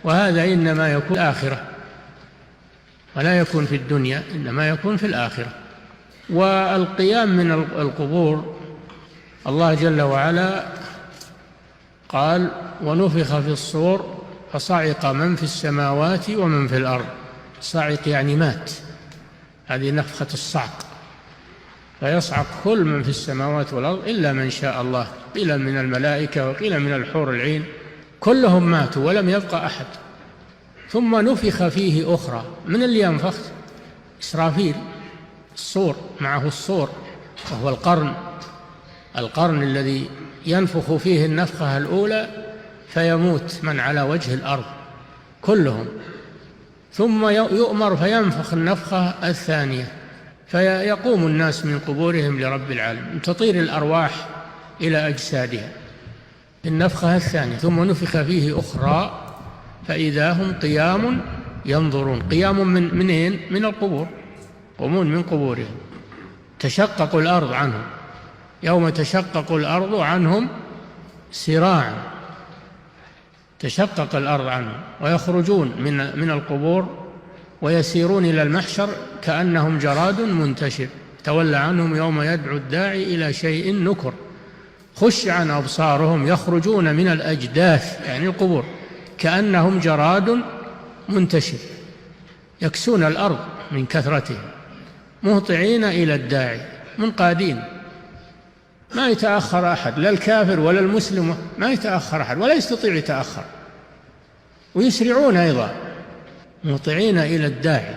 وهذا إنما يكون في الآخرة ولا يكون في الدنيا، إنما يكون في الآخرة. والقيام من القبور الله جل وعلا قال: ونفخ في الصور فصعق من في السماوات ومن في الأرض. صعق يعني مات، هذه نفخة الصعق، فيصعق كل من في السماوات والأرض إلا من شاء الله، قيل من الملائكة وقيل من الحور العين، كلهم ماتوا ولم يبقى أحد. ثم نفخ فيه أخرى. من اللي ينفخ؟ إسرافيل. الصور، معه الصور وهو القرن الذي ينفخ فيه النفخة الأولى فيموت من على وجه الأرض كلهم، ثم يؤمر فينفخ النفخة الثانية فيقوم الناس من قبورهم لرب العالمين، تطير الأرواح إلى أجسادها. النفخة الثانية. ثم نفخ فيه أخرى فإذا هم قيام ينظرون. قيام منين؟ من القبور، قومون من قبورهم. تشقق الأرض عنهم، يوم تشقق الأرض عنهم سراعا، تشقق الأرض عنهم ويخرجون من القبور ويسيرون إلى المحشر كأنهم جراد منتشر. تولى عنهم يوم يدعو الداعي إلى شيء نكر، خش عن أبصارهم يخرجون من الأجداث يعني القبور كأنهم جراد منتشر، يكسون الأرض من كثرتهم، مهطعين إلى الداعي، منقادين. ما يتأخر أحد، لا الكافر ولا المسلم، ما يتأخر أحد ولا يستطيع يتأخر، ويسرعون أيضا مهطعين إلى الداعي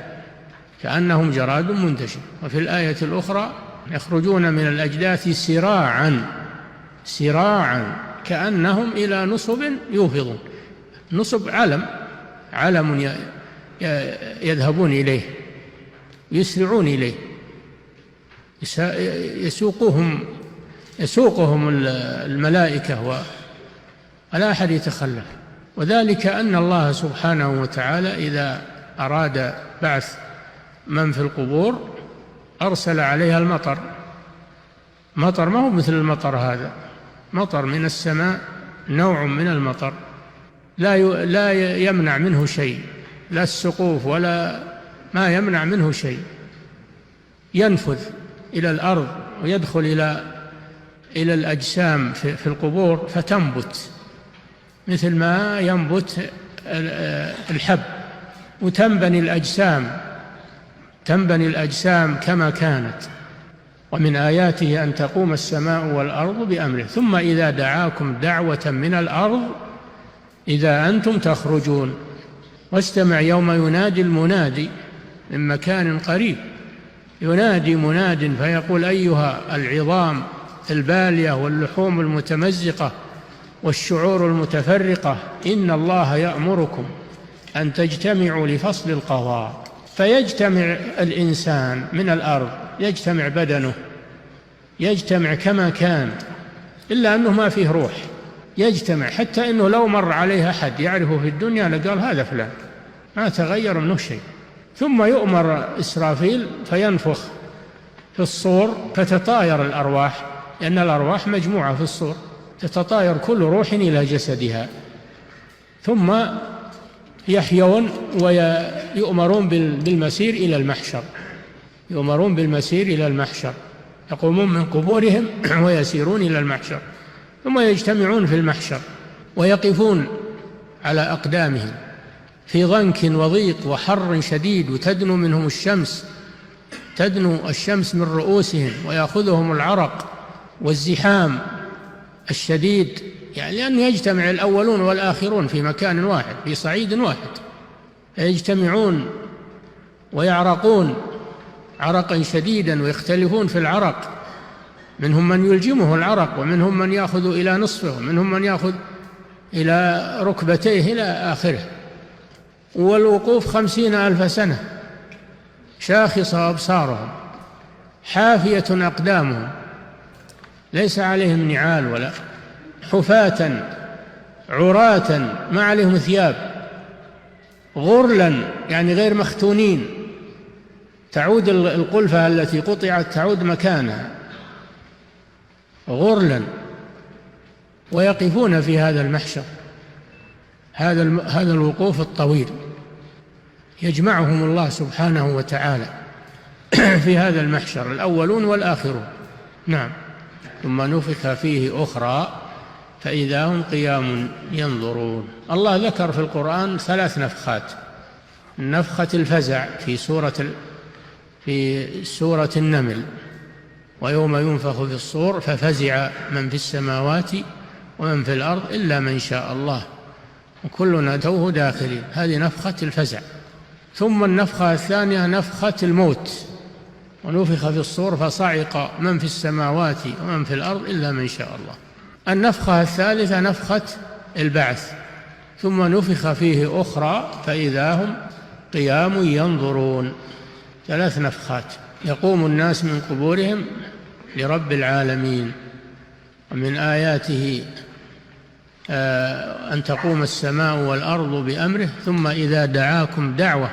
كأنهم جراد منتشر. وفي الآية الأخرى: يخرجون من الأجداث سراعا كأنهم إلى نصب يوفضون. نصب علم يذهبون إليه، يسرعون إليه، يسوقهم الملائكة ولا أحد يتخلف. وذلك أن الله سبحانه وتعالى إذا أراد بعث من في القبور أرسل عليها المطر. مطر ما هو مثل المطر هذا، مطر من السماء، نوع من المطر لا يمنع منه شيء، لا السقوف ولا ما يمنع منه شيء، ينفذ إلى الأرض ويدخل إلى الأجسام في القبور فتنبت مثل ما ينبت الحب، وتنبني الأجسام كما كانت. ومن آياته أن تقوم السماء والأرض بأمره ثم إذا دعاكم دعوة من الأرض إذا أنتم تخرجون. واستمع يوم ينادي المنادي من مكان قريب، ينادي مناد فيقول: أيها العظام البالية واللحوم المتمزقة والشعور المتفرقة، إن الله يأمركم أن تجتمعوا لفصل القضاء. فيجتمع الإنسان من الأرض، يجتمع بدنه، يجتمع كما كان، إلا أنه ما فيه روح، يجتمع حتى أنه لو مر عليه أحد يعرفه في الدنيا لقال هذا فلان، ما تغير منه شيء. ثم يؤمر إسرافيل فينفخ في الصور فتطاير الأرواح، لأن الأرواح مجموعة في الصور، تتطاير كل روح إلى جسدها، ثم يحيون ويؤمرون بالمسير إلى المحشر، يؤمرون بالمسير إلى المحشر، يقومون من قبورهم ويسيرون إلى المحشر، ثم يجتمعون في المحشر ويقفون على أقدامهم في ضنك وضيق وحر شديد، وتدنو منهم الشمس، تدنو الشمس من رؤوسهم ويأخذهم العرق والزحام الشديد، يعني لأنه يجتمع الأولون والآخرون في مكان واحد، في صعيد واحد، يجتمعون ويعرقون عرقا شديدا ويختلفون في العرق، منهم من يلجمه العرق ومنهم من يأخذ إلى نصفه ومنهم من يأخذ إلى ركبتيه إلى آخره. والوقوف 50,000 سنة، شاخصة أبصارهم، حافية أقدامهم، ليس عليهم نعال ولا، حفاة عراة ما عليهم ثياب، غرلا يعني غير مختونين، تعود القلفة التي قطعت تعود مكانها، غرلا، ويقفون في هذا المحشر. هذا الوقوف الطويل يجمعهم الله سبحانه وتعالى في هذا المحشر، الأولون والآخرون. نعم. ثم نفخ فيه أخرى فإذا هم قيام ينظرون. الله ذكر في القرآن 3 نفخات: نفخة الفزع في سورة النمل، ويوم ينفخ في الصور ففزع من في السماوات ومن في الأرض إلا من شاء الله وكلنا أتوه داخلين. هذه نفخة الفزع. ثم النفخة الثانية نفخة الموت، ونفخ في الصور فصعق من في السماوات ومن في الأرض إلا من شاء الله. النفخة الثالثة نفخة البعث، ثم نفخ فيه أخرى فإذا هم قيام ينظرون. 3 نفخات. يقوم الناس من قبورهم لرب العالمين. ومن آياته أن تقوم السماء والأرض بأمره ثم إذا دعاكم دعوة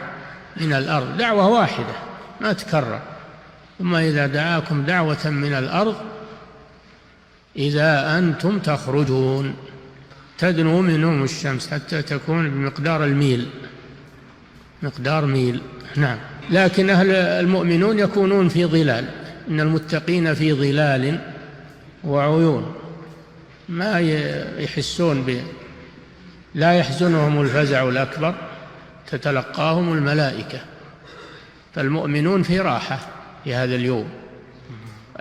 من الأرض، دعوة واحدة ما تكرر، ثم إذا دعاكم دعوة من الأرض إذا أنتم تخرجون. تدنو منهم الشمس حتى تكون بمقدار الميل، مقدار ميل. نعم. لكن أهل المؤمنون يكونون في ظلال، إن المتقين في ظلال وعيون، ما يحسون لا يحزنهم الفزع الأكبر، تتلقاهم الملائكة. فالمؤمنون في راحة في هذا اليوم.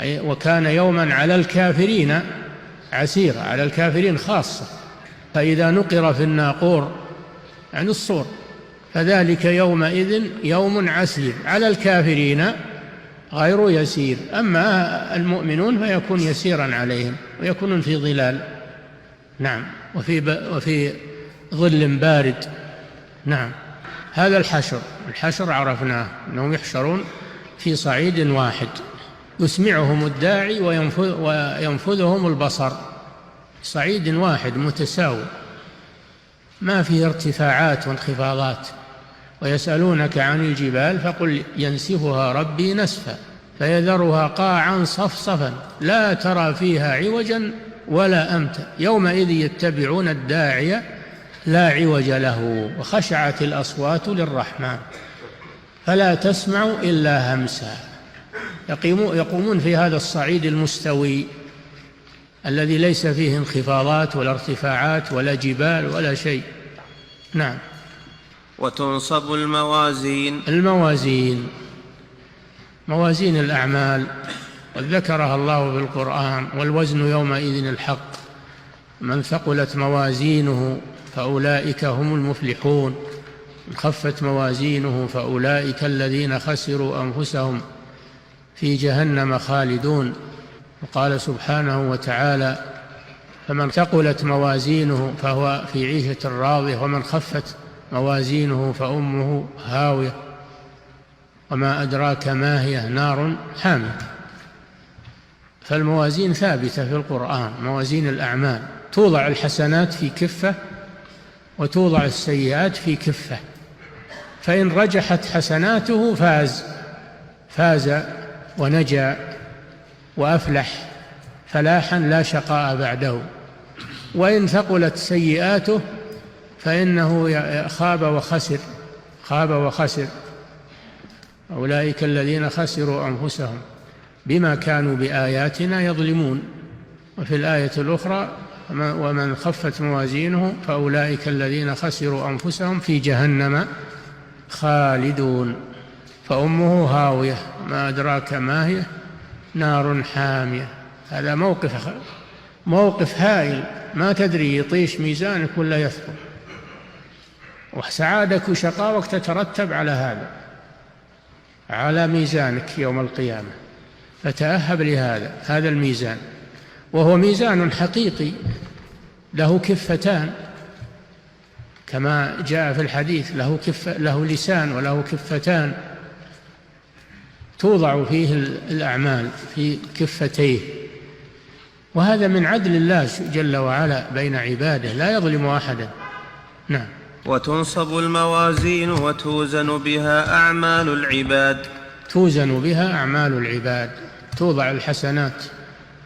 وكان يوما على الكافرين عسيرا، على الكافرين خاصة. فإذا نقر في الناقور عن الصور فذلك يومئذ يوم عسير، على الكافرين غير يسير. أما المؤمنون فيكون يسيرا عليهم ويكونون في ظلال. نعم. وفي ظل بارد. نعم. هذا الحشر عرفناه أنهم يحشرون في صعيد واحد، يسمعهم الداعي وينفذهم البصر، صعيد واحد متساوي ما فيه ارتفاعات وانخفاضات. ويسألونك عن الجبال فقل ينسفها ربي نسفا فيذرها قاعا صفصفا لا ترى فيها عوجا ولا أمتا يومئذ يتبعون الداعي لا عوج له وخشعت الأصوات للرحمن فلا تسمع إلا همسا. يقومون في هذا الصعيد المستوي الذي ليس فيه انخفاضات ولا ارتفاعات ولا جبال ولا شيء. نعم. وتنصب الموازين موازين الأعمال، وذكرها الله في القرآن: والوزن يومئذ الحق، من ثقلت موازينه فأولئك هم المفلحون، من خفت موازينه فأولئك الذين خسروا أنفسهم في جهنم خالدون. وقال سبحانه وتعالى: فمن ثقلت موازينه فهو في عيشة راضية، ومن خفت موازينه فأمه هاوية، وما أدراك ما هي، نار حامية. فالموازين ثابتة في القرآن، موازين الأعمال، توضع الحسنات في كفة وتوضع السيئات في كفة، فإن رجحت حسناته فاز ونجا وأفلح فلاحا لا شقاء بعده، وإن ثقلت سيئاته فإنه خاب وخسر. أولئك الذين خسروا أنفسهم بما كانوا بآياتنا يظلمون. وفي الآية الأخرى: ومن خفت موازينه فأولئك الذين خسروا أنفسهم في جهنم خالدون فأمه هاوية، ما أدراك ما هي، نار حامية. هذا موقف هائل، ما تدري يطيش ميزانك ولا يثقل، وسعادك وشقاوك تترتب على على ميزانك يوم القيامة. فتأهب هذا الميزان، وهو ميزان حقيقي له كفتان كما جاء في الحديث، له لسان وله كفتان، توضع فيه الأعمال في كفتيه. وهذا من عدل الله جل وعلا بين عباده، لا يظلم أحدا. نعم. وتنصب الموازين وتوزن بها أعمال العباد. توزن بها أعمال العباد، توضع الحسنات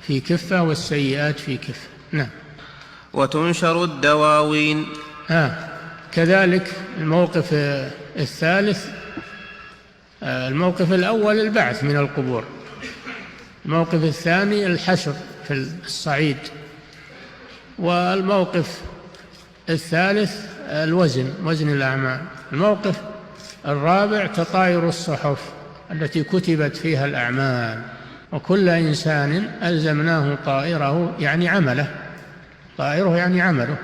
في كفة والسيئات في كفة. نعم. وتنشر الدواوين. كذلك الموقف الثالث، الموقف الأول البعث من القبور، الموقف الثاني الحشر في الصعيد، والموقف الثالث الوزن، وزن الأعمال. الموقف الرابع تطاير الصحف التي كتبت فيها الأعمال، وكل إنسان ألزمناه طائره يعني عمله، طائره يعني عمله،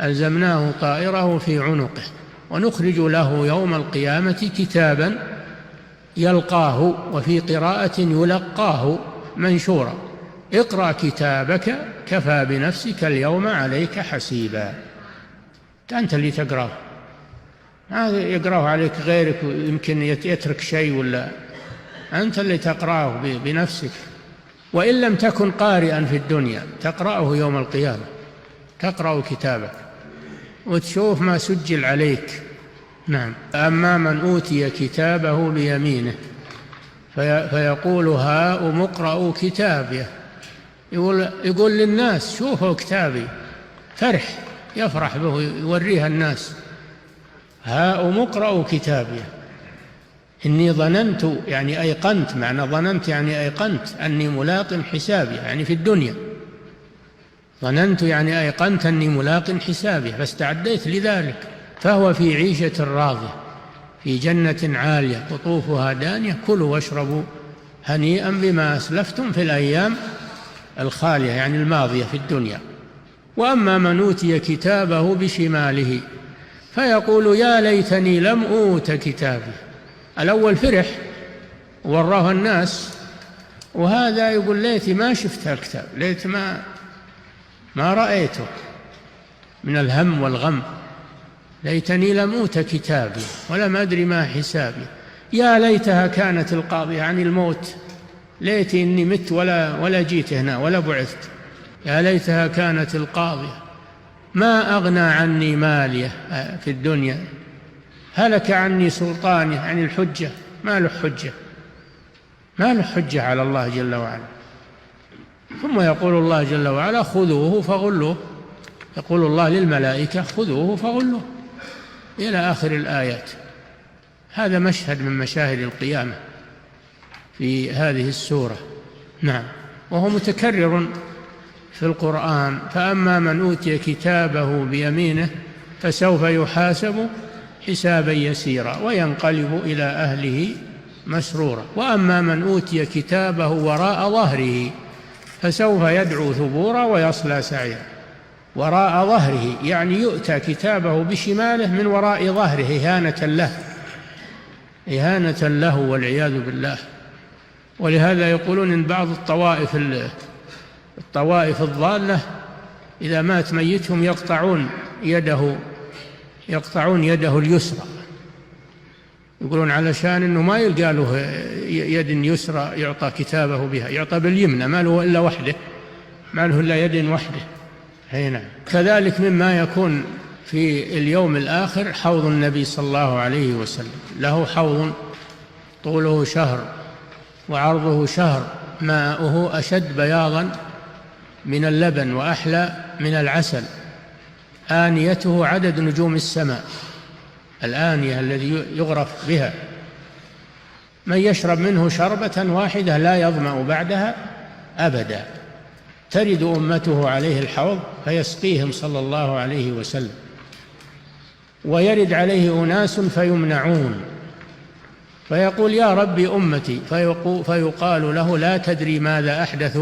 ألزمناه طائره في عنقه ونخرج له يوم القيامة كتابا يلقاه، وفي قراءة يلقاه منشورا، اقرأ كتابك كفى بنفسك اليوم عليك حسيبا. أنت اللي تقرأه، هذا يقرأه عليك غيرك، يمكن يترك شيء، ولا أنت اللي تقرأه بنفسك. وإن لم تكن قارئا في الدنيا تقرأه يوم القيامة، تقرأ كتابك وتشوف ما سجل عليك. نعم. أما من أوتي كتابه بيمينه فيقول هاؤم اقرءوا كتابيه، يقول للناس شوفوا كتابي، فرح، يفرح به، يوريها الناس، هاؤم اقرءوا كتابيه إني ظننت، يعني أيقنت، معنى ظننت يعني أيقنت أني ملاق حسابي، يعني في الدنيا ظننت يعني أيقنت أني ملاق حسابي فاستعديت لذلك، فهو في عيشة راضية في جنة عالية قطوفها دانية، كلوا واشربوا هنيئا بما أسلفتم في الأيام الخالية يعني الماضية في الدنيا. وأما من أوتي كتابه بشماله فيقول يا ليتني لم أوت كتابي. الأول فرح وراه الناس، وهذا يقول ليتي ما شفت الكتاب، ليت ما رأيته من الهم والغم، ليتني لم أوت كتابي ولم أدري ما حسابي. يا ليتها كانت القاضية عن الموت، ليتي إني مت ولا جيت هنا ولا بعثت. يا ليتها كانت القاضية ما أغنى عني مالية في الدنيا، هلك عني سلطاني، عن الحجة، ما له حجة، ما له حجة على الله جل وعلا. ثم يقول الله جل وعلا خذوه فغلوه، يقول الله للملائكة خذوه فغلوه، إلى آخر الآيات. هذا مشهد من مشاهد القيامة في هذه السورة. نعم. وهو متكرر في القرآن. فأما من أوتي كتابه بيمينه فسوف يحاسب حسابا يسيرا وينقلب إلى أهله مسرورا. وأما من أوتي كتابه وراء ظهره فسوف يدعو ثبورا ويصلى سعيرا. وراء ظهره يعني يؤتى كتابه بشماله من وراء ظهره إهانة له والعياذ بالله. ولهذا يقولون إن بعض الطوائف الضالة إذا مات ميتهم يقطعون يده اليسرى، يقولون علشان أنه ما يلقى له يد يسرى يعطى كتابه بها، يعطى باليمنى، ما له إلا وحده، ما له إلا يد وحده. هنا كذلك مما يكون في اليوم الآخر حوض النبي صلى الله عليه وسلم، له حوض طوله شهر وعرضه شهر، ماؤه أشد بياضا من اللبن وأحلى من العسل، آنيته عدد نجوم السماء، الآنية الذي يغرف بها، من يشرب منه شربة واحدة لا يظمأ بعدها أبدا. ترد أمته عليه الحوض فيسقيهم صلى الله عليه وسلم، ويرد عليه أناس فيمنعون، فيقول يا ربي أمتي، فيقال له لا تدري ماذا أحدث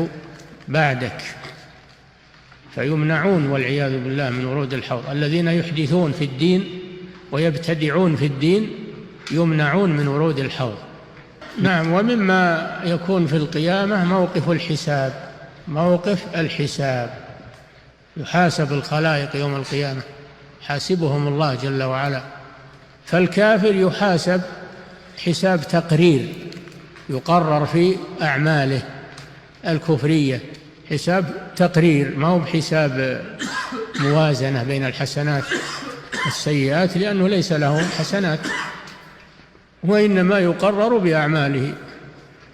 بعدك، فيمنعون والعياذ بالله من ورود الحوض. الذين يحدثون في الدين ويبتدعون في الدين يمنعون من ورود الحوض. نعم. ومما يكون في القيامة موقف الحساب، يحاسب الخلائق يوم القيامة، حاسبهم الله جل وعلا. فالكافر يحاسب حساب تقرير، يقرر في أعماله الكفرية، حساب تقرير، ما هو بحساب موازنة بين الحسنات والسيئات، لأنه ليس له حسنات، وإنما يقرر بأعماله.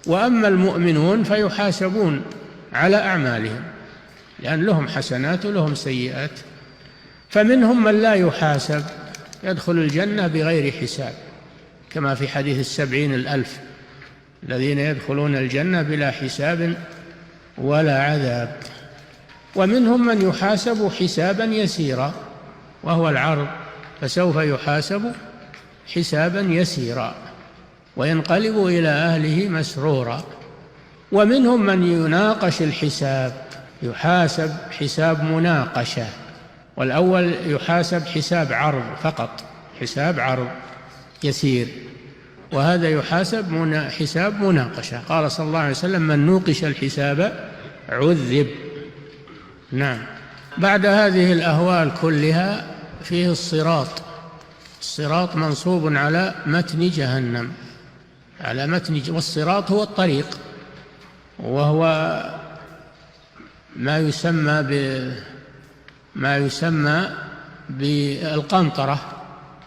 وأما المؤمنون فيحاسبون على أعمالهم، لأن لهم حسنات ولهم سيئات. فمنهم من لا يحاسب يدخل الجنة بغير حساب، كما في حديث 70,000 الذين يدخلون الجنة بلا حساب ولا عذاب. ومنهم من يحاسب حسابا يسيرا وهو العرض، فسوف يحاسب حسابا يسيرا وينقلب إلى أهله مسرورا. ومنهم من يناقش الحساب، يحاسب حساب مناقشة، والأول يحاسب حساب عرض فقط، حساب عرض يسير، وهذا يحاسب حساب مناقشة. قال صلى الله عليه وسلم: من نوقش الحساب عذب. نعم. بعد هذه الأهوال كلها فيه الصراط. الصراط منصوب على متن جهنم، على متن، والصراط هو الطريق، وهو ما يسمى بالقنطرة،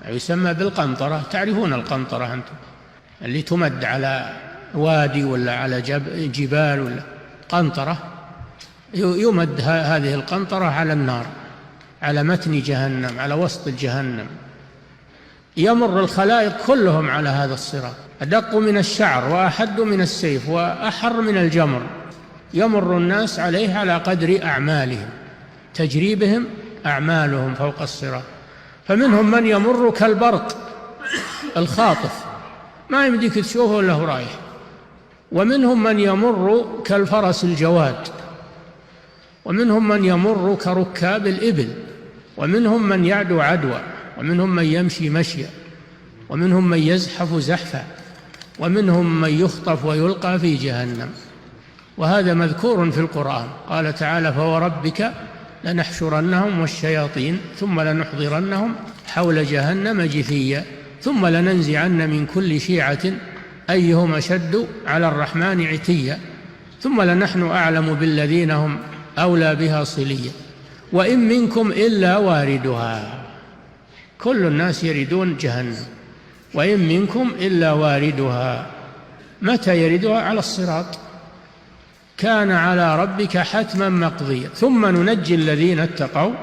يسمى بالقنطرة. تعرفون القنطرة أنتم، اللي تمد على وادي ولا على جبال ولا قنطرة، يمد هذه القنطرة على النار، على متن جهنم، على وسط جهنم. يمر الخلائق كلهم على هذا الصراط، أدق من الشعر وأحد من السيف وأحر من الجمر. يمر الناس عليه على قدر أعمالهم، تجري بهم أعمالهم فوق الصراط. فمنهم من يمر كالبرق الخاطف، ما يمديك تشوفه إلا هو رايح. ومنهم من يمر كالفرس الجواد، ومنهم من يمر كركاب الإبل، ومنهم من يعدو عدوى، ومنهم من يمشي مشيا، ومنهم من يزحف زحفا، ومنهم من يخطف ويلقى في جهنم. وهذا مذكور في القرآن. قال تعالى: فوربك لنحشرنهم والشياطين ثم لنحضرنهم حول جهنم جثيا ثم لننزعن من كل شيعة أيهم أشد على الرحمن عتيا ثم لنحن أعلم بالذين هم أولى بها صليا وإن منكم إلا واردها. كل الناس يردون جهنم، وإن منكم إلا واردها. متى يردها؟ على الصراط، كان على ربك حتما مقضيا ثم ننجي الذين اتقوا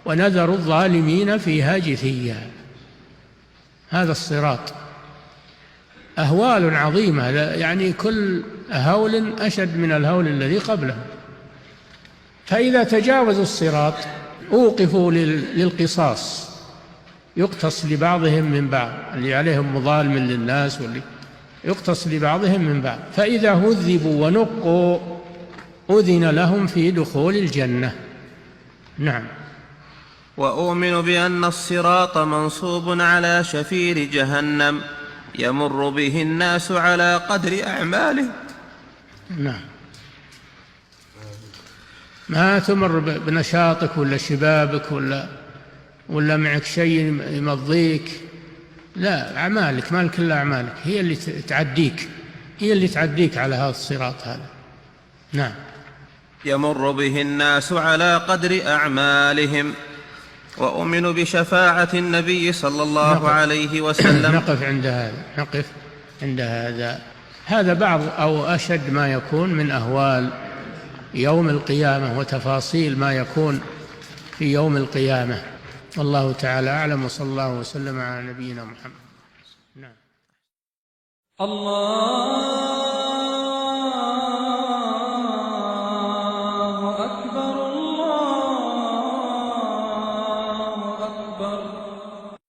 ونذر الظالمين فيها جثيا. هذا الصراط أهوال عظيمة، يعني كل هول أشد من الهول الذي قبله. فإذا تجاوزوا الصراط أوقفوا للقصاص، يقتص لبعضهم من بعض، اللي عليهم مظالم للناس واللي يقتص لبعضهم من بعض. فإذا هذبوا ونقوا أذن لهم في دخول الجنة. نعم. وأؤمن بأن الصراط منصوب على شفير جهنم يمر به الناس على قدر أعماله. نعم. ما تمر بنشاطك ولا شبابك ولا معك شيء يمضيك، لا، أعمالك، مالك إلا أعمالك هي اللي تعديك، هي اللي تعديك على هذا الصراط هذا. نعم. يمر به الناس على قدر أعمالهم. وأؤمن بشفاعة النبي صلى الله عليه وسلم. نقف عند هذا. هذا بعض أو أشد ما يكون من أهوال يوم القيامة وتفاصيل ما يكون في يوم القيامة. والله تعالى أعلم، وصلى الله وسلم على نبينا محمد. نعم. الله